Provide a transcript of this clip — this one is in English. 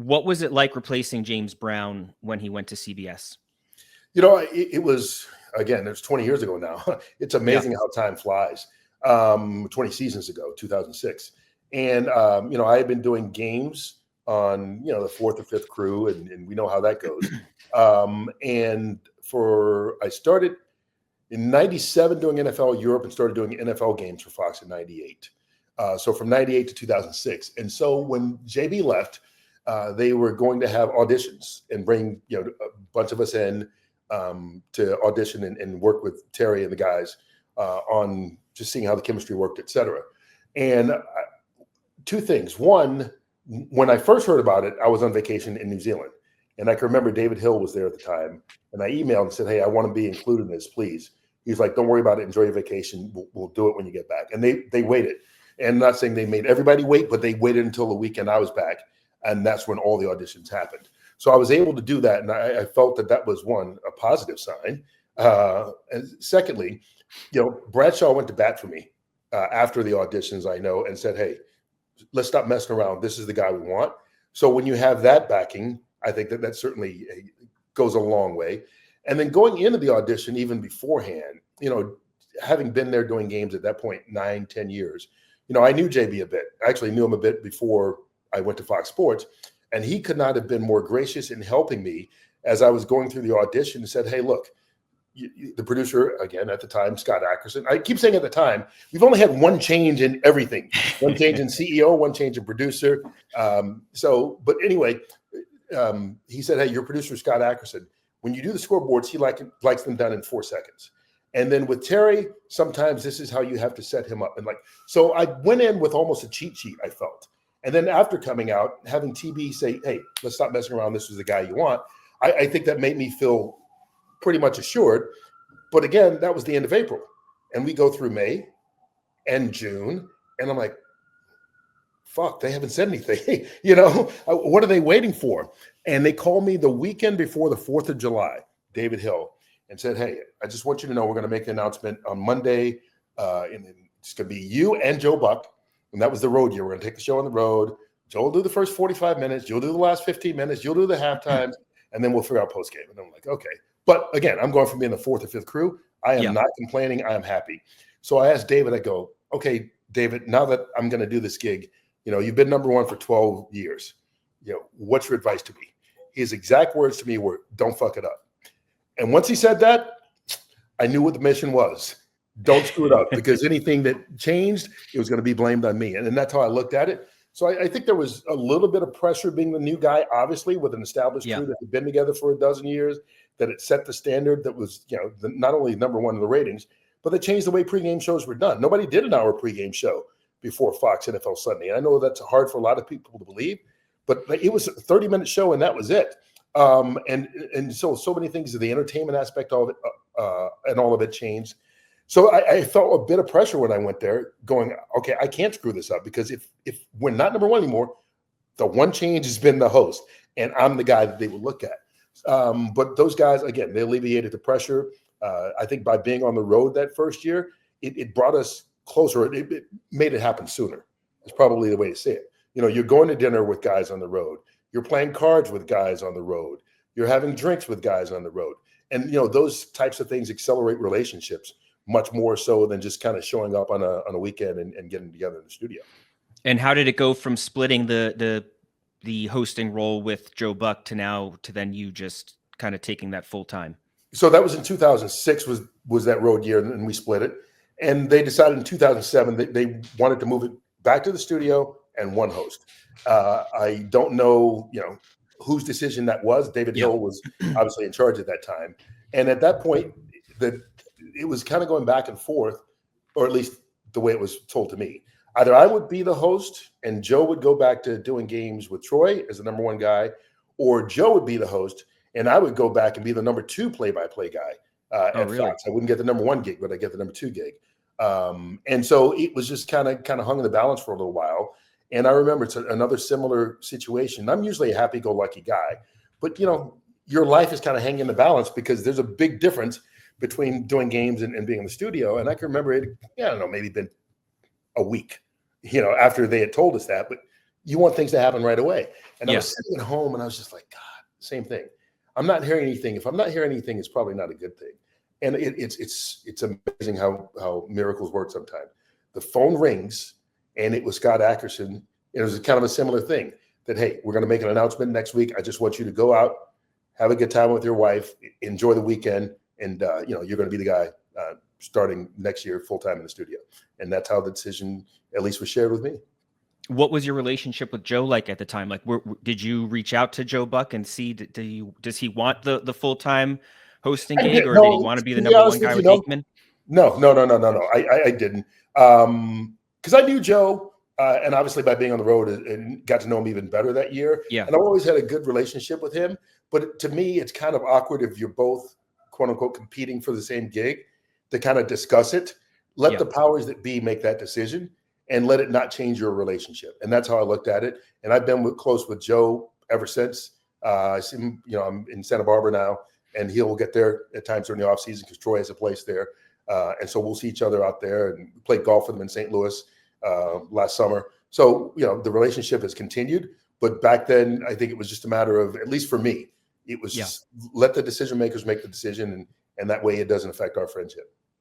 What was it like replacing James Brown when he went to CBS? It was, again, it's 20 years ago now. It's amazing how time flies. 20 seasons ago, 2006. And, I had been doing games on, the fourth or fifth crew, and we know how that goes. I started in 97 doing NFL Europe and started doing NFL games for Fox in 98. So from 98 to 2006. And so when JB left, they were going to have auditions and bring, a bunch of us in to audition and work with Terry and the guys on just seeing how the chemistry worked, et cetera. And two things. One, when I first heard about it, I was on vacation in New Zealand. And I can remember David Hill was there at the time. And I emailed and said, hey, I want to be included in this, please. He's like, don't worry about it. Enjoy your vacation. We'll do it when you get back. And they waited. And I'm not saying they made everybody wait, but they waited until the weekend I was back. And that's when all the auditions happened. So I was able to do that. And I felt that was, one, a positive sign. And secondly, Bradshaw went to bat for me after the auditions, I know, and said, hey, let's stop messing around. This is the guy we want. So when you have that backing, I think that certainly goes a long way. And then going into the audition, even beforehand, having been there doing games at that point, 9-10 years, I knew JB a bit. I actually knew him a bit before I went to Fox Sports. And he could not have been more gracious in helping me as I was going through the audition and said, hey, look, the producer, again, at the time, Scott Ackerson, I keep saying at the time, we've only had one change in everything, one change in CEO, one change in producer. But anyway, he said, hey, your producer, Scott Ackerson, when you do the scoreboards, he likes them done in 4 seconds. And then with Terry, sometimes this is how you have to set him up. And so I went in with almost a cheat sheet, I felt. And then after coming out, having TB say, hey, let's stop messing around. This is the guy you want. I think that made me feel pretty much assured. But again, that was the end of April. And we go through May and June. And I'm like, fuck, they haven't said anything. What are they waiting for? And they called me the weekend before the 4th of July, David Hill, and said, hey, I just want you to know we're going to make an announcement on Monday. And it's going to be you and Joe Buck. And that was the road year. We're going to take the show on the road. Joe will do the first 45 minutes. You'll do the last 15 minutes. You'll do the halftimes. And then we'll figure out postgame. And I'm like, okay. But again, I'm going from being the fourth or fifth crew. I am not complaining. I am happy. So I asked David, I go, okay, David, now that I'm going to do this gig, you've been number one for 12 years. What's your advice to me? His exact words to me were, don't fuck it up. And once he said that, I knew what the mission was. Don't screw it up, because anything that changed, it was going to be blamed on me. And that's how I looked at it. So I think there was a little bit of pressure being the new guy, obviously, with an established crew that had been together for a dozen years, that it set the standard that was, not only number one in the ratings, but they changed the way pregame shows were done. Nobody did an hour pregame show before Fox NFL Sunday. And I know that's hard for a lot of people to believe, but it was a 30-minute show and that was it. And so many things of the entertainment aspect of it and all of it changed. So I felt a bit of pressure when I went there going, okay, I can't screw this up, because if we're not number one anymore, the one change has been the host, and I'm the guy that they would look at. But those guys, again, they alleviated the pressure. I think by being on the road that first year, it brought us closer. It made it happen sooner. It's probably the way to say it. You're going to dinner with guys on the road. You're playing cards with guys on the road. You're having drinks with guys on the road. And, those types of things accelerate relationships much more so than just kind of showing up on a weekend and getting together in the studio. And how did it go from splitting the hosting role with Joe Buck to then you just kind of taking that full time? So that was in 2006 was that road year, and we split it. And they decided in 2007 that they wanted to move it back to the studio and one host. I don't know, whose decision that was. David Hill was obviously in charge at that time. And at that point, it was kind of going back and forth, or at least the way it was told to me. Either I would be the host and Joe would go back to doing games with Troy as the number one guy, or Joe would be the host and I would go back and be the number two play-by-play guy at Fox. I wouldn't get the number one gig, but I get the number two gig. And so it was just kind of hung in the balance for a little while. And I remember it's another similar situation. I'm usually a happy-go-lucky guy, but your life is kind of hanging in the balance, because there's a big difference between doing games and being in the studio. And I can remember it, I don't know, maybe been a week, after they had told us that, but you want things to happen right away. And I Yeah. was sitting at home and I was just like, God, same thing. I'm not hearing anything. If I'm not hearing anything, it's probably not a good thing. And it's amazing how miracles work sometimes. The phone rings, and it was Scott Ackerson. It was kind of a similar thing that, hey, we're going to make an announcement next week. I just want you to go out, have a good time with your wife, enjoy the weekend, and you're going to be the guy starting next year full time in the studio. And that's how the decision at least was shared with me. What was your relationship with Joe like at the time? Like, did you reach out to Joe Buck and see, does he want the full-time hosting gig, or did he want to be the number one guy with Aikman? No. I didn't. Because I knew Joe, and obviously by being on the road and got to know him even better that year. Yeah. And I've always had a good relationship with him. But to me, it's kind of awkward if you're both, quote unquote, competing for the same gig to kind of discuss it. Let the powers that be make that decision and let it not change your relationship. And that's how I looked at it. And I've been close with Joe ever since. I see him, I'm in Santa Barbara now, and he'll get there at times during the off season because Troy has a place there. And so we'll see each other out there, and played golf with him in St. Louis last summer. So, the relationship has continued. But back then, I think it was just a matter of, at least for me, it was just let the decision makers make the decision. And that way it doesn't affect our friendship.